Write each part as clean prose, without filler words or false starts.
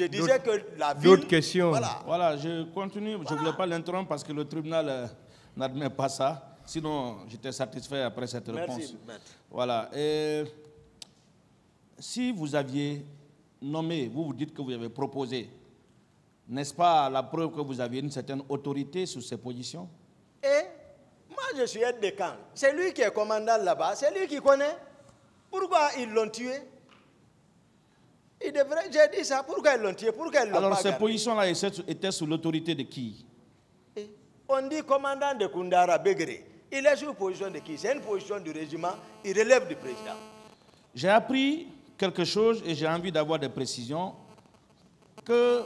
Je disais que la ville... D'autres questions? Voilà, je continue. Je ne voulais pas l'interrompre parce que le tribunal n'admet pas ça. Sinon, j'étais satisfait après cette réponse. Merci, maître. Voilà. Et si vous aviez nommé, vous dites que vous avez proposé, n'est-ce pas la preuve que vous aviez une certaine autorité sur ces positions? Et moi, je suis aide de camp. C'est lui qui est commandant là-bas. C'est lui qui connaît. Pourquoi ils l'ont tué? J'ai dit ça. Pourquoi ils l'ont tué? Pourquoi ils l'ont pas Alors, ces gardé? positions-là étaient sous l'autorité de qui? On dit commandant de Koundara Begré. Il est sous position de qui? C'est une position du régiment. Il relève du président. J'ai appris quelque chose et j'ai envie d'avoir des précisions. Que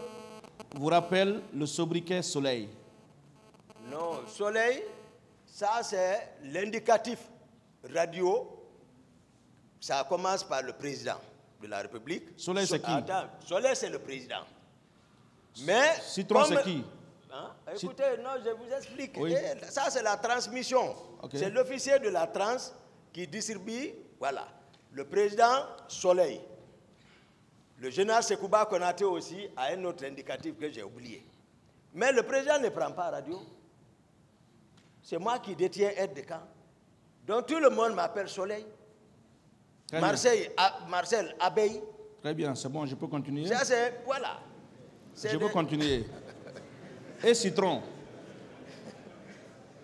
vous rappelle le sobriquet Soleil? Non, Soleil, ça c'est l'indicatif radio. Ça commence par le président de la République. Soleil, c'est qui? Attends, Soleil, c'est le président. Mais Citron, c'est qui? Hein? Écoutez, non, je vous explique. Oui. Ça, c'est la transmission. Okay. C'est l'officier de la trans qui distribue. Voilà. Le président, Soleil. Le général Sekouba Konaté aussi a un autre indicatif que j'ai oublié. Mais le président ne prend pas radio. C'est moi qui détiens aide de camp. Donc tout le monde m'appelle Soleil. Marcel Abeille. Très bien, c'est bon, je peux continuer? Ça, c'est... Voilà. Je peux continuer. Et Citron?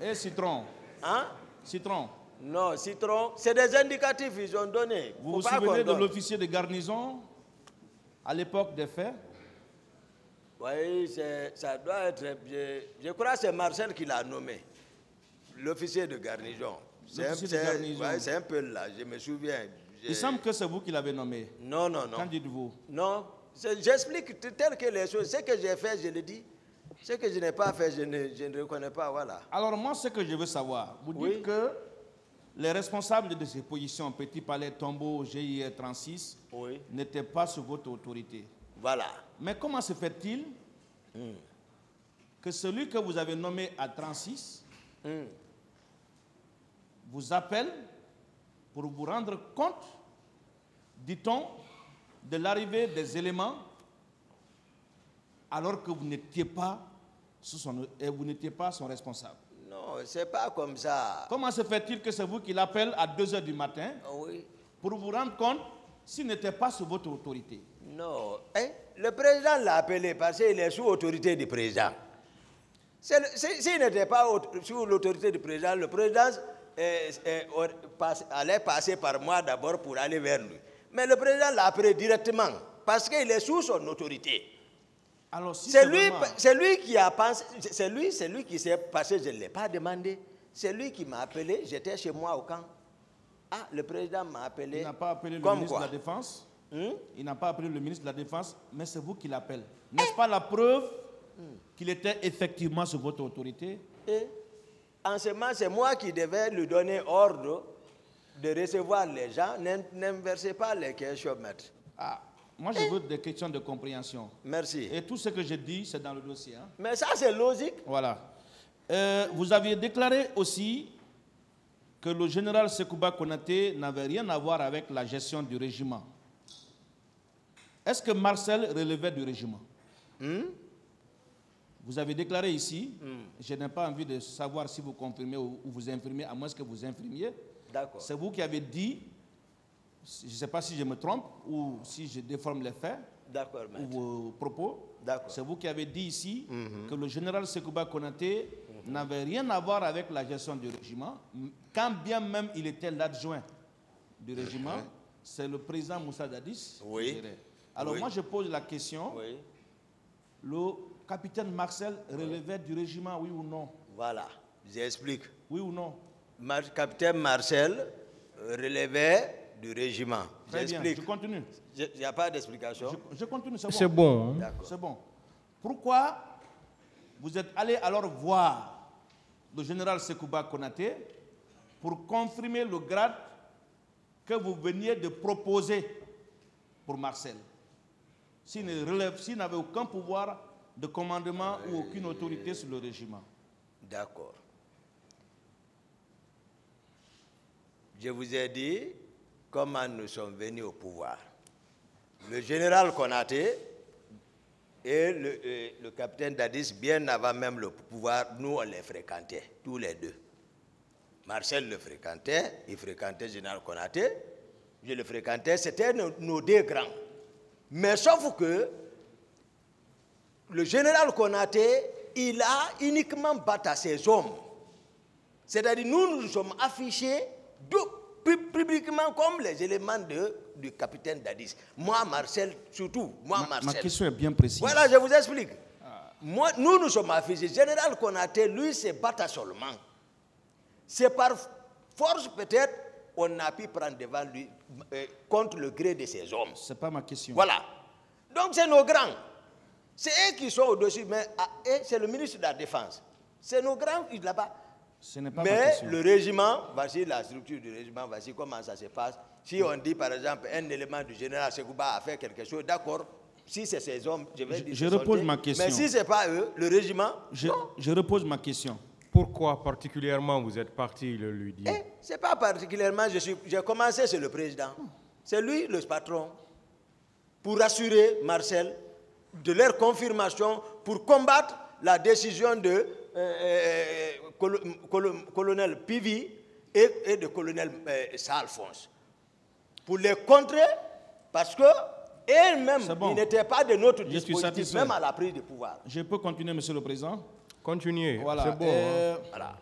Et Citron? Hein? Citron? Non, Citron, c'est des indicatifs qu'ils ont donnés. Vous vous souvenez de l'officier de garnison à l'époque des faits? Oui, ça doit être... Je crois que c'est Marcel qui l'a nommé. L'officier de garnison. C'est un peu là, je me souviens. Il semble que c'est vous qui l'avez nommé. Non, non, non. Qu'en dites-vous? Non, j'explique tel que les choses. Ce que j'ai fait, je le dis. Ce que je n'ai pas fait, je ne reconnais pas, voilà. Alors moi, ce que je veux savoir, vous dites que les responsables de ces positions, Petit Palais, Tombeau, GIR 36, n'étaient pas sous votre autorité. Voilà. Mais comment se fait-il que celui que vous avez nommé à 36 vous appelle pour vous rendre compte, dit-on, de l'arrivée des éléments alors que vous n'étiez pas son responsable? Non, c'est pas comme ça. Comment se fait-il que c'est vous qui l'appelle à 2 h du matin pour vous rendre compte s'il n'était pas sous votre autorité? Non. Le président l'a appelé parce qu'il est sous autorité du président. S'il n'était pas sous l'autorité du président, le président allait passer par moi d'abord pour aller vers lui. Mais le président l'a appelé directement parce qu'il est sous son autorité. Alors, si c'est lui qui a pensé, c'est lui qui s'est passé, je ne l'ai pas demandé. C'est lui qui m'a appelé, j'étais chez moi au camp. Ah, le président m'a appelé. Il n'a pas appelé le ministre de la Défense. Il n'a pas appelé le ministre de la Défense, mais c'est vous qui l'appelez. N'est-ce pas la preuve qu'il était effectivement sous votre autorité? En ce moment, c'est moi qui devais lui donner ordre de recevoir les gens. N'inversez pas les questions, maître. Moi, je veux des questions de compréhension. Merci. Et tout ce que je dis, c'est dans le dossier. Hein? Mais ça, c'est logique. Voilà. Vous aviez déclaré aussi que le général Sekouba Konaté n'avait rien à voir avec la gestion du régiment. Est-ce que Marcel relevait du régiment? Vous avez déclaré ici, je n'ai pas envie de savoir si vous confirmez ou vous infirmez, à moins que vous infirmiez. D'accord. C'est vous qui avez dit, je ne sais pas si je me trompe ou si je déforme les faits ou vos propos. C'est vous qui avez dit ici que le général Sekouba Konaté n'avait rien à voir avec la gestion du régiment, quand bien même il était l'adjoint du régiment. C'est le président Moussa Dadis. Alors moi je pose la question, le capitaine Marcel relevait du régiment, oui ou non? Voilà, j'explique. Oui ou non? Capitaine Marcel relevait du régiment. Très bien, je continue. Il n'y a pas d'explication. Je continue, c'est bon. C'est bon. Hein? C'est bon. Pourquoi vous êtes allé alors voir le général Sekouba Konaté pour confirmer le grade que vous veniez de proposer pour Marcel, s'il n'avait aucun pouvoir de commandement ou aucune autorité sur le régiment? D'accord. Je vous ai dit comment nous sommes venus au pouvoir. Le général Konaté Et le capitaine Dadis, bien avant même le pouvoir, nous, on les fréquentait, tous les deux. Marcel le fréquentait, il fréquentait Général Konaté, je le fréquentais, c'était nos deux grands. Mais sauf que le général Konaté, il a uniquement battu ses hommes. C'est-à-dire, nous sommes affichés publiquement comme les éléments du capitaine Dadis. Moi, Marcel, surtout, Marcel. Ma question est bien précise. Voilà, je vous explique. Moi, nous sommes affichés. Général Konaté, lui, c'est battu seulement. C'est par force, peut-être, on a pu prendre devant lui contre le gré de ses hommes. Ce n'est pas ma question. Voilà. Donc, c'est nos grands. C'est eux qui sont au-dessus, mais c'est le ministre de la Défense. C'est nos grands là-bas. Ce n'est pas ma question. Mais le régiment, voici la structure du régiment, voici comment ça se passe. Si on dit, par exemple, un élément du général Sekouba a fait quelque chose, d'accord, si c'est ces hommes, je vais dire... Je repose ma question. Mais si ce n'est pas eux, le régiment... Je repose ma question. Pourquoi particulièrement vous êtes parti le lui dire? Ce n'est pas particulièrement, j'ai commencé, c'est le président. C'est lui le patron. Pour assurer Marcel de leur confirmation, pour combattre la décision de colonel Pivi et de colonel Saint-Alphonse. Pour les contrer, parce que eux-mêmes, ils n'étaient pas de notre dispositif, même à la prise du pouvoir. Je peux continuer, Monsieur le Président? Continuez, voilà. C'est bon. Voilà.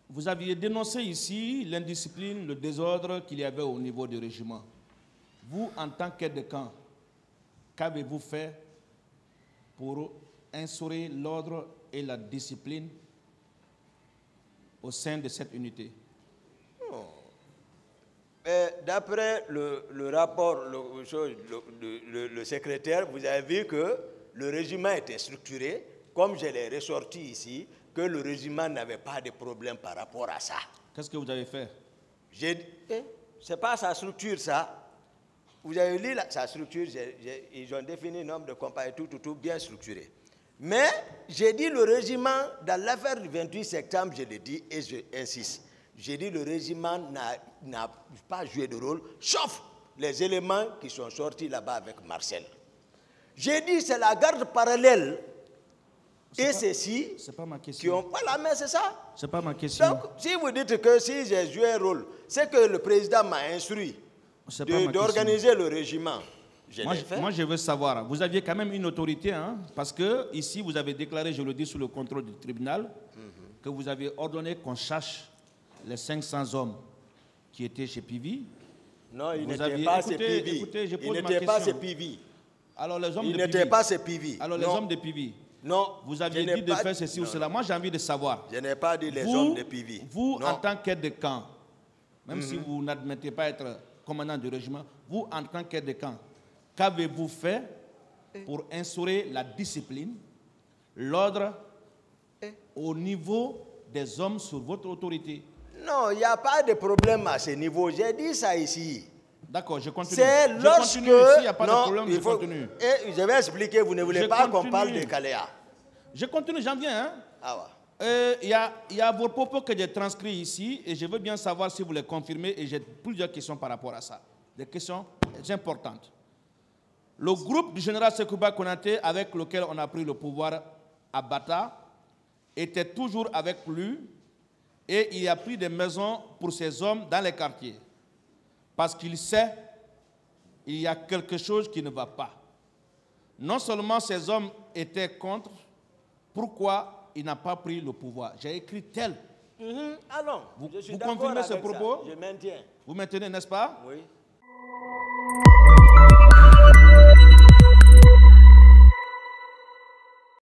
Vous aviez dénoncé ici l'indiscipline, le désordre qu'il y avait au niveau du régiment. Vous, en tant qu'aide de camp, qu'avez-vous fait pour instaurer l'ordre et la discipline au sein de cette unité? D'après le rapport, le secrétaire, vous avez vu que le régiment était structuré, comme je l'ai ressorti ici, que le régiment n'avait pas de problème par rapport à ça. Qu'est-ce que vous avez fait? C'est pas sa structure, ça. Vous avez lu sa structure, ils ont défini un nombre de compagnies, tout bien structuré. Mais j'ai dit le régiment, dans l'affaire du 28 septembre, je l'ai dit et je insiste. J'ai dit le régiment n'a pas joué de rôle, sauf les éléments qui sont sortis là-bas avec Marcel. J'ai dit c'est la garde parallèle et ceci. C'est pas ma question. Qui ont pas la main, c'est ça? C'est pas ma question. Donc, si vous dites que si j'ai joué un rôle, c'est que le président m'a instruit d'organiser le régiment. Moi, je veux savoir. Vous aviez quand même une autorité, hein, parce que ici, vous avez déclaré, je le dis sous le contrôle du tribunal, que vous avez ordonné qu'on cherche les 500 hommes qui étaient chez Pivi. Non, ils n'étaient pas chez Pivi. Ils n'étaient pas chez Pivi. Alors, les hommes ils de n'étaient pas chez Pivi. Alors, les hommes de Pivi. Non. Vous aviez dit de faire ceci ou cela. Moi, j'ai envie de savoir. Je n'ai pas dit les hommes de Pivi. Vous, en tant qu'aide de camp, même si vous n'admettez pas être commandant du régiment, vous, en tant qu'aide de camp, qu'avez-vous fait pour instaurer la discipline, l'ordre au niveau des hommes sur votre autorité? Non, il n'y a pas de problème à ce niveau. J'ai dit ça ici. D'accord, je continue. C'est lorsque... S'il n'y a pas de problème, je continue. Et je vais expliquer, vous ne voulez pas qu'on parle de Kaléa. Je continue, j'en viens. Hein? Ah ouais. Il y a vos propos que j'ai transcrits ici et je veux bien savoir si vous les confirmez et j'ai plusieurs questions par rapport à ça. Des questions importantes. Le groupe du général Sekouba Konaté avec lequel on a pris le pouvoir à Bata était toujours avec lui et il a pris des maisons pour ses hommes dans les quartiers. Parce qu'il sait qu'il y a quelque chose qui ne va pas. Non seulement ces hommes étaient contre, pourquoi il n'a pas pris le pouvoir? J'ai écrit tel. Ah non, vous confirmez ce propos? Je maintiens. Vous maintenez, n'est-ce pas? Oui.